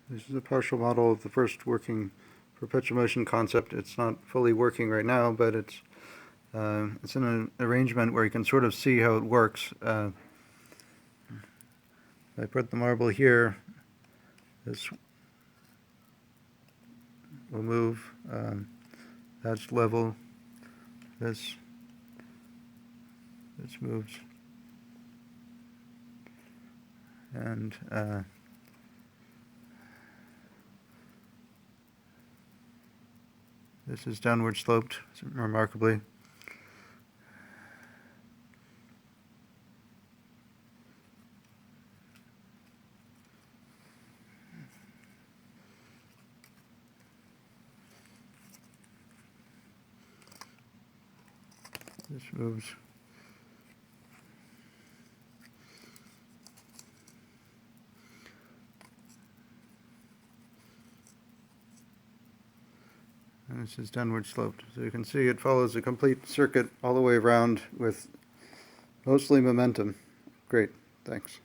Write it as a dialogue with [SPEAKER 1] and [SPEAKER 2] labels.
[SPEAKER 1] This is a partial model of the first working perpetual motion concept. It's not fully working right now, but it's in an arrangement where you can sort of see how it works. I put the marble here. This will move. That's level. This moves. And this is downward sloped, remarkably. This moves. And this is downward sloped. So you can see it follows a complete circuit all the way around with mostly momentum. Great, thanks.